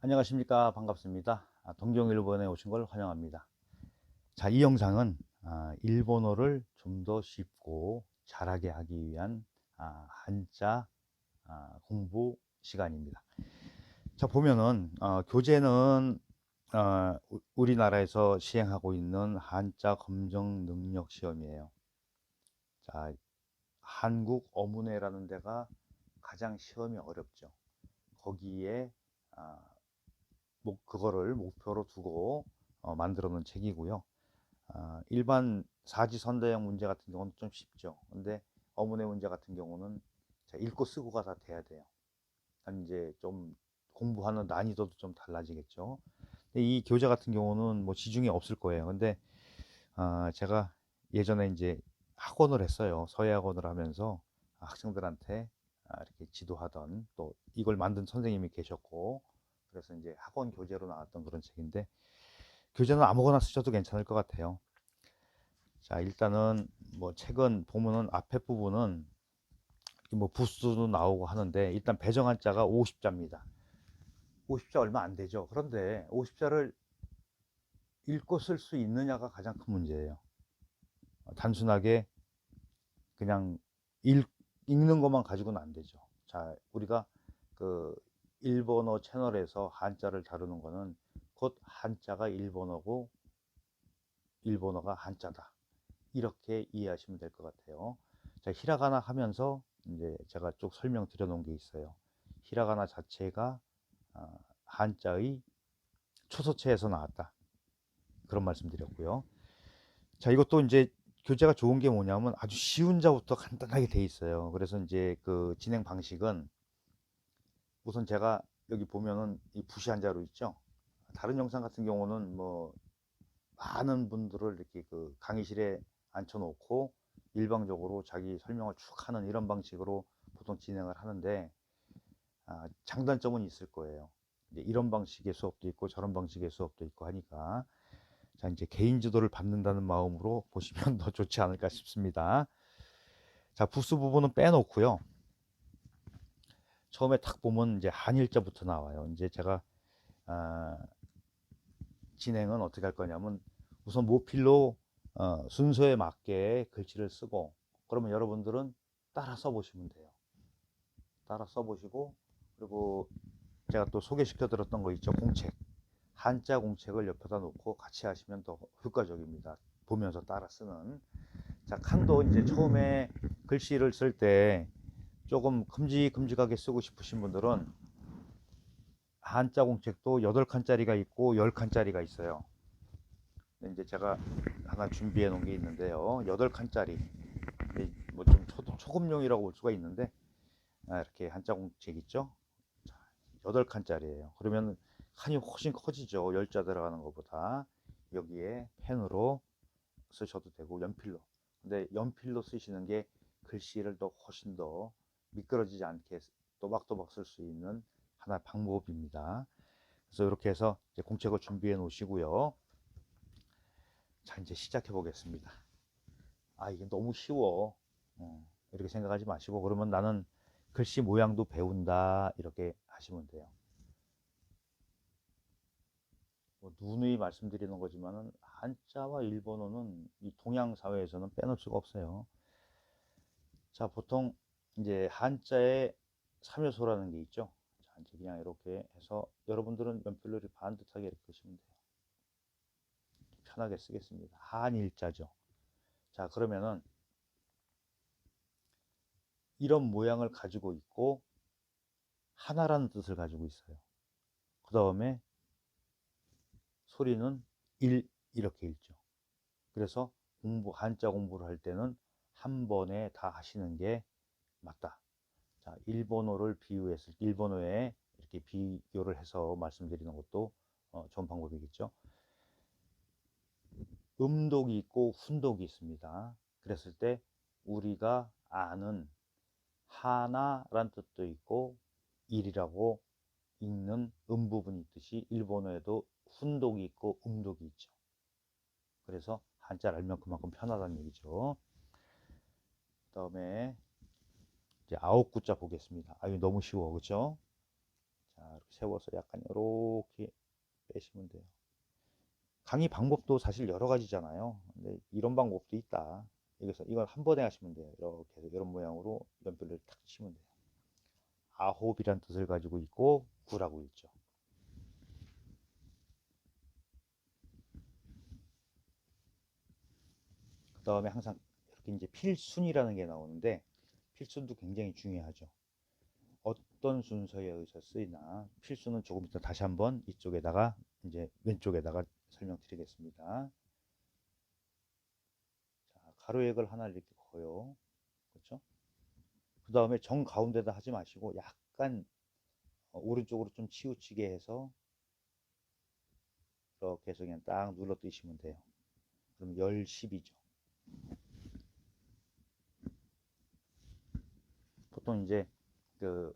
안녕하십니까. 반갑습니다. 동경일본에 오신 걸 환영합니다. 자, 이 영상은 일본어를 좀 더 쉽고 잘하게 하기 위한 한자 공부 시간입니다. 자, 보면은 교재는 우리나라에서 시행하고 있는 한자 검정 능력 시험이에요. 자, 한국 어문회라는 데가 가장 시험이 어렵죠. 거기에 아, 그거를 목표로 두고 만들어 놓은 책이고요. 일반 사지선다형 문제 같은 경우는 좀 쉽죠. 근데 어문의 문제 같은 경우는 읽고 쓰고가 다 돼야 돼요. 이제 좀 공부하는 난이도도 좀 달라지겠죠. 근데 이 교재 같은 경우는 뭐 지중해 없을 거예요. 근데 제가 예전에 이제 학원을 했어요. 서예학원을 하면서 학생들한테 이렇게 지도하던, 또 이걸 만든 선생님이 계셨고, 그래서 이제 학원 교재로 나왔던 그런 책인데, 교재는 아무거나 쓰셔도 괜찮을 것 같아요. 자, 일단은 뭐 책은 보면은 앞에 부분은 뭐 부수도 나오고 하는데, 일단 배정 한자가 50자입니다. 50자 얼마 안 되죠. 그런데 50자를 읽고 쓸 수 있느냐가 가장 큰 문제예요. 단순하게 그냥 읽는 것만 가지고는 안 되죠. 자, 우리가 그 일본어 채널에서 한자를 다루는 거는 곧 한자가 일본어고 일본어가 한자다, 이렇게 이해하시면 될 것 같아요. 자, 히라가나 하면서 이제 제가 쭉 설명드려 놓은 게 있어요. 히라가나 자체가 한자의 초서체에서 나왔다, 그런 말씀 드렸고요. 자, 이것도 이제 교재가 좋은 게 뭐냐면 아주 쉬운 자부터 간단하게 돼 있어요. 그래서 이제 그 진행 방식은, 우선 제가 여기 보면은 이 부시 한자로 있죠. 다른 영상 같은 경우는 뭐 많은 분들을 이렇게 그 강의실에 앉혀놓고 일방적으로 자기 설명을 쭉 하는 이런 방식으로 보통 진행을 하는데, 장단점은 있을 거예요. 이제 이런 방식의 수업도 있고 저런 방식의 수업도 있고 하니까, 자, 이제 개인 지도를 받는다는 마음으로 보시면 더 좋지 않을까 싶습니다. 자, 부수 부분은 빼놓고요. 처음에 딱 보면 이제 한일자부터 나와요. 이제 제가 아, 진행은 어떻게 할 거냐면, 우선 모필로 순서에 맞게 글씨를 쓰고, 그러면 여러분들은 따라 써보시면 돼요. 따라 써보시고, 그리고 제가 또 소개시켜 드렸던 거 있죠. 공책. 한자 공책을 옆에다 놓고 같이 하시면 더 효과적입니다. 보면서 따라 쓰는. 자, 칸도 이제 처음에 글씨를 쓸 때 조금 큼직큼직하게 쓰고 싶으신 분들은 한자 공책도 8칸짜리가 있고 10칸짜리가 있어요. 이제 제가 하나 준비해 놓은 게 있는데요. 8칸짜리. 뭐좀 초급용이라고 볼 수가 있는데, 이렇게 한자 공책 있죠? 8칸짜리예요. 그러면 칸이 훨씬 커지죠. 열자 들어가는 것보다. 여기에 펜으로 쓰셔도 되고 연필로. 근데 연필로 쓰시는 게 글씨를 더 훨씬 더 미끄러지지 않게 또박또박 쓸 수 있는 하나의 방법입니다. 그래서 이렇게 해서 이제 공책을 준비해 놓으시고요. 자, 이제 시작해 보겠습니다. 이게 너무 쉬워. 이렇게 생각하지 마시고, 그러면 나는 글씨 모양도 배운다, 이렇게 하시면 돼요. 뭐 누누이 말씀드리는 거지만은 한자와 일본어는 이 동양 사회에서는 빼놓을 수가 없어요. 자, 보통 이제 한자에 3요소라는 게 있죠. 자, 이제 그냥 이렇게 해서 여러분들은 연필로 이렇게 반듯하게 이렇게 쓰시면 돼요. 편하게 쓰겠습니다. 한일자죠. 자, 그러면은 이런 모양을 가지고 있고 하나라는 뜻을 가지고 있어요. 그 다음에 소리는 일, 이렇게 읽죠. 그래서 한자 공부를 할 때는 한 번에 다 하시는 게 맞다. 자, 일본어를 비유했을 때, 일본어에 이렇게 비교를 해서 말씀드리는 것도 좋은 방법이겠죠. 음독이 있고 훈독이 있습니다. 그랬을 때 우리가 아는 하나란 뜻도 있고 일이라고 읽는 부분이 있듯이 일본어에도 훈독이 있고 음독이 있죠. 그래서 한자를 알면 그만큼 편하다는 얘기죠. 그 다음에 이제 아홉 구자 보겠습니다. 이거 너무 쉬워, 그렇죠? 자, 세워서 약간 이렇게 빼시면 돼요. 강의 방법도 사실 여러 가지잖아요. 근데 이런 방법도 있다. 여기서 이걸 한 번에 하시면 돼요. 이렇게 해서 이런 모양으로 연필을 탁 치면 돼요. 아홉이란 뜻을 가지고 있고 구라고 있죠. 그 다음에 항상 이렇게 이제 필순이라는 게 나오는데 필순도 굉장히 중요하죠. 어떤 순서에 의해서 쓰이나 필수는 조금 이따 다시 한번 이쪽에다가 이제 왼쪽에다가 설명드리겠습니다. 자, 가로액을 하나 이렇게 그어요. 그렇죠? 그 다음에 정 가운데다 하지 마시고 약간 오른쪽으로 좀 치우치게 해서 이렇게 해서 그냥 딱 눌러 뜨시면 돼요. 그럼 10이죠. 보통 이제 그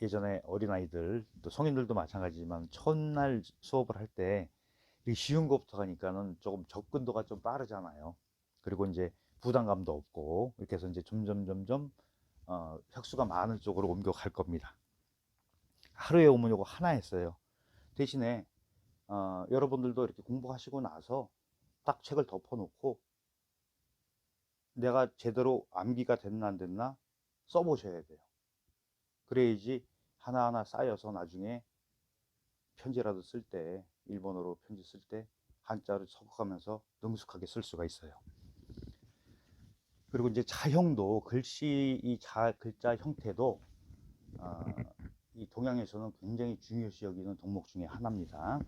예전에 어린아이들 또 성인들도 마찬가지지만 첫날 수업을 할 때 쉬운 것부터 가니까는 조금 접근도가 좀 빠르잖아요. 그리고 이제 부담감도 없고 이렇게 해서 이제 점점 혁수가 많은 쪽으로 옮겨갈 겁니다. 하루에 오면 요거 하나 했어요. 대신에 여러분들도 이렇게 공부하시고 나서 딱 책을 덮어놓고 내가 제대로 암기가 됐나 안 됐나 써보셔야 돼요. 그래야지 하나하나 쌓여서 나중에 편지라도 쓸 때, 일본어로 편지 쓸 때 한자를 섞어가면서 능숙하게 쓸 수가 있어요. 그리고 이제 자형도 글씨 글자 형태도 이 동양에서는 굉장히 중요시 여기는 덕목 중에 하나입니다.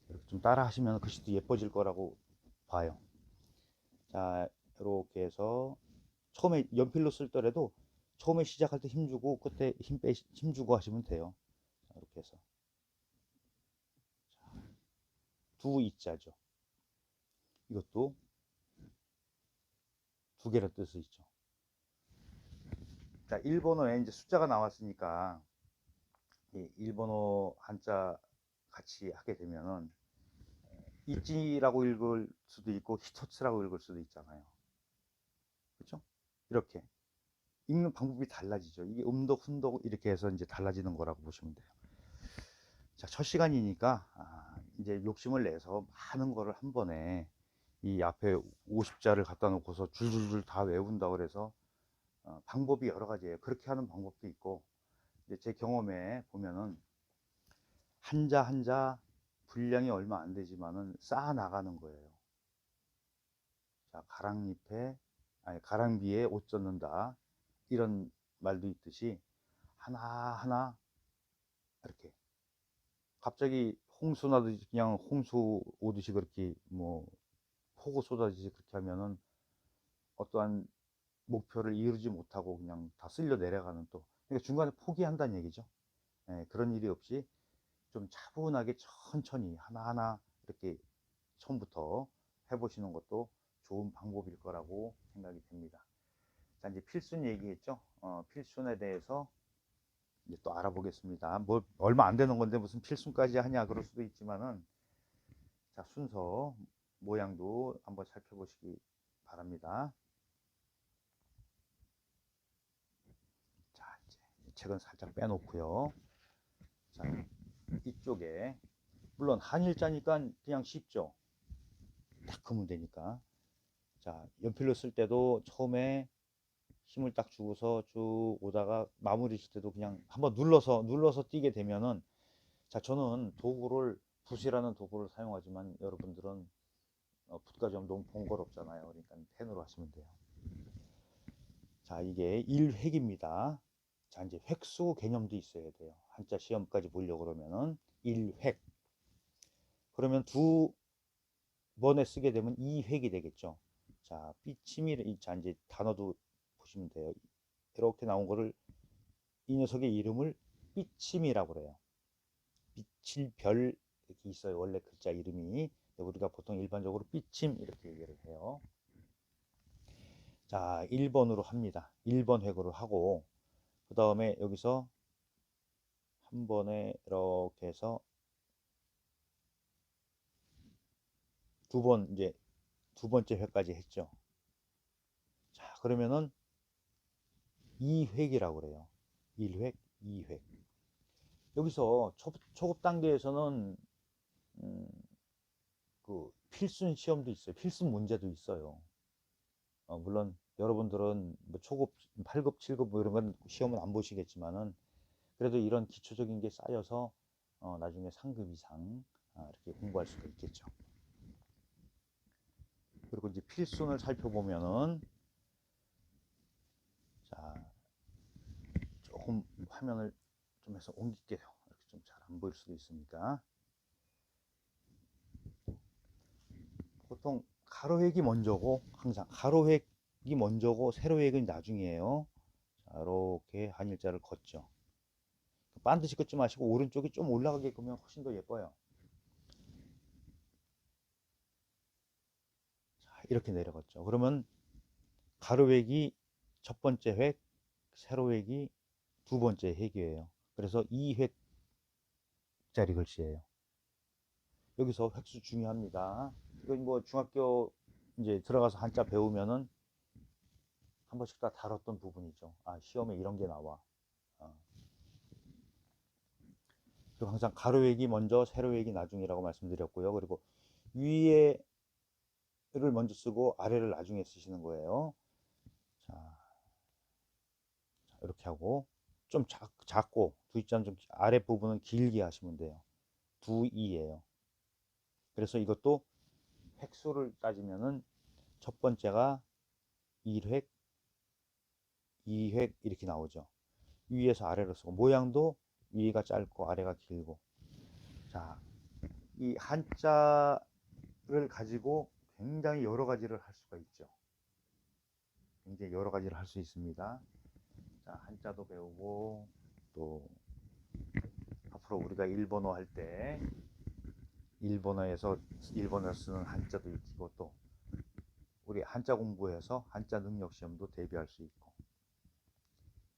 이렇게 좀 따라 하시면 글씨도 예뻐질 거라고 봐요. 자, 이렇게 해서 처음에 연필로 쓸 때라도 처음에 시작할 때 힘주고 끝에 힘주고 하시면 돼요. 자, 이렇게 해서 두 이자죠. 이것도 두 개를 뜻이 있죠. 자, 일본어에 이제 숫자가 나왔으니까 일본어 한자 같이 하게 되면은 이찌라고 읽을 수도 있고 히토츠라고 읽을 수도 있잖아요. 그렇죠? 이렇게 읽는 방법이 달라지죠. 이게 음독, 훈독 이렇게 해서 이제 달라지는 거라고 보시면 돼요. 자, 첫 시간이니까 이제 욕심을 내서 많은 거를 한 번에 이 앞에 50자를 갖다 놓고서 줄줄줄 다 외운다 그래서 방법이 여러 가지예요. 그렇게 하는 방법도 있고 이제 제 경험에 보면은 한자 한자 분량이 얼마 안 되지만은 쌓아 나가는 거예요. 자, 가랑비에 옷 젖는다 이런 말도 있듯이 하나하나 이렇게 갑자기 홍수 나듯이 그냥 홍수 오듯이 그렇게 뭐 폭우 쏟아지듯이 그렇게 하면은 어떠한 목표를 이루지 못하고 그냥 다 쓸려 내려가는 또 그러니까 중간에 포기한다는 얘기죠. 그런 일이 없이 좀 차분하게 천천히 하나하나 이렇게 처음부터 해보시는 것도 좋은 방법일 거라고 생각이 됩니다. 자, 이제 필순 얘기했죠. 필순에 대해서 이제 또 알아보겠습니다. 뭐 얼마 안 되는 건데 무슨 필순까지 하냐 그럴 수도 있지만은 자, 순서 모양도 한번 살펴보시기 바랍니다. 자, 이제 책은 살짝 빼놓고요. 자, 이쪽에 물론 한일자니까 그냥 쉽죠. 딱 그으면 되니까. 자, 연필로 쓸 때도 처음에 힘을 딱 주고서 쭉 오다가 마무리 칠 때도 그냥 한번 눌러서 띄게 되면은 자, 저는 붓이라는 도구를 사용하지만 여러분들은 붓까지 하면 너무 번거롭잖아요. 그러니까 펜으로 하시면 돼요. 자, 이게 1획입니다. 자, 이제 획수 개념도 있어야 돼요. 한자 시험까지 보려고 그러면은 1획. 그러면 두 번에 쓰게 되면 2획이 되겠죠. 자, 삐치미, 자, 이제 단어도 보시면 돼요. 이렇게 나온 거를 이 녀석의 이름을 삐침이라고 그래요. 빛칠 별 이렇게 있어요. 원래 글자 이름이. 우리가 보통 일반적으로 삐침 이렇게 얘기를 해요. 자, 1번으로 합니다. 1번 획으로 하고 그 다음에 여기서 한 번에 이렇게 해서 이제 두 번째 획까지 했죠. 자, 그러면은 2획이라고 그래요. 1획, 2획. 여기서 초급 단계에서는 음, 그 필순 시험도 있어요. 필순 문제도 있어요. 물론 여러분들은 뭐 초급 8급, 7급 뭐 이런 건 시험은 안 보시겠지만은 그래도 이런 기초적인 게 쌓여서 나중에 상급 이상 이렇게 공부할 수가 있겠죠. 그리고 이제 필순을 살펴보면은 자, 조금 화면을 좀 해서 옮길게요. 이렇게 좀 잘 안 보일 수도 있으니까. 보통 가로획이 먼저고 항상 가로획이 먼저고 세로획은 나중이에요. 자, 이렇게 한일자를 걷죠. 반드시 걷지 마시고 오른쪽이 좀 올라가게 끄면 훨씬 더 예뻐요. 자, 이렇게 내려갔죠. 그러면 가로획이 첫 번째 획, 세로획이 두 번째 획이에요. 그래서 2획짜리 글씨예요. 여기서 획수 중요합니다. 이건 뭐 중학교 이제 들어가서 한자 배우면은 한 번씩 다 다뤘던 부분이죠. 아, 시험에 이런 게 나와. 어. 그리고 항상 가로획이 먼저, 세로획이 나중이라고 말씀드렸고요. 그리고 위에를 먼저 쓰고 아래를 나중에 쓰시는 거예요. 자, 이렇게 하고 좀 작고 두이자는 좀 아래 부분은 길게 하시면 돼요. 두이예요. 그래서 이것도 획수를 따지면은 첫 번째가 1획, 2획 이렇게 나오죠. 위에서 아래로 쓰고 모양도 위가 짧고 아래가 길고. 자, 이 한자를 가지고 굉장히 여러 가지를 할 수가 있죠. 굉장히 여러 가지를 할 수 있습니다. 자, 한자도 배우고 또 앞으로 우리가 일본어 할 때 일본어에서 쓰는 한자도 익히고 또 우리 한자 공부해서 한자 능력 시험도 대비할 수 있고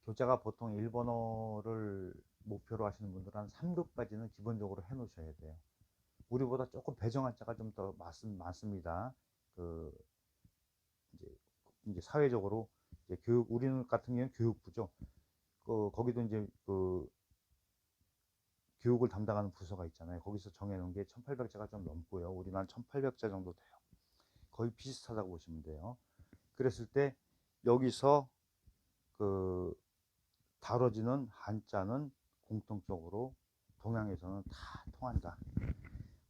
교재가 보통 일본어를 목표로 하시는 분들은 한 3급까지는 기본적으로 해 놓으셔야 돼요. 우리보다 조금 배정 한자가 좀 더 많습니다. 그 이제 사회적으로 이제 교육 우리는 같은 경우는 교육부죠. 거기도 이제 그 교육을 담당하는 부서가 있잖아요. 거기서 정해놓은 게 1800자가 좀 넘고요. 우리는 한 1800자 정도 돼요. 거의 비슷하다고 보시면 돼요. 그랬을 때 여기서 그 다뤄지는 한자는 공통적으로 동양에서는 다 통한다.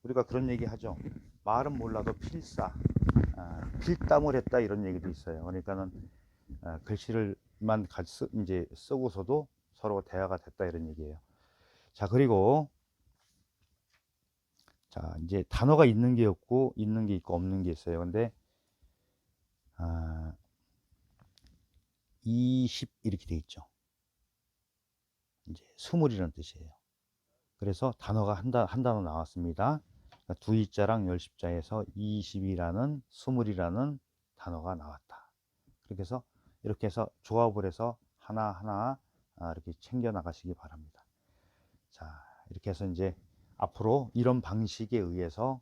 우리가 그런 얘기 하죠. 말은 몰라도 필사, 필담을 했다 이런 얘기도 있어요. 그러니까는 글씨를만 이제 쓰고서도 서로 대화가 됐다 이런 얘기예요. 자, 그리고 자, 이제 단어가 있는 게 없고 있는 게 있고 없는 게 있어요. 근데 20 이렇게 돼 있죠. 이제 20이라는 뜻이에요. 그래서 단어가 한 단어 나왔습니다. 그러니까 두이자랑 열십자에서 20이라는 20이라는 단어가 나왔다. 그렇게 해서 이렇게 해서 조합을 해서 하나하나 이렇게 챙겨 나가시기 바랍니다. 자, 이렇게 해서 이제 앞으로 이런 방식에 의해서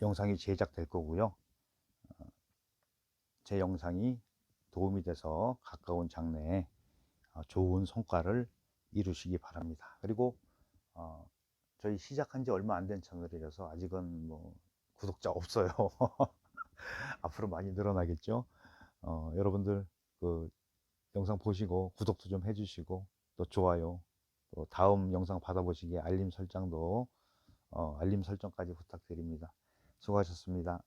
영상이 제작될 거고요. 제 영상이 도움이 돼서 가까운 장래에 좋은 성과를 이루시기 바랍니다. 그리고 저희 시작한 지 얼마 안 된 채널이라서 아직은 뭐 구독자 없어요. 앞으로 많이 늘어나겠죠. 여러분들 그 영상 보시고 구독도 좀 해주시고 또 좋아요 또 다음 영상 받아보시기에 알림 설정까지 부탁드립니다. 수고하셨습니다.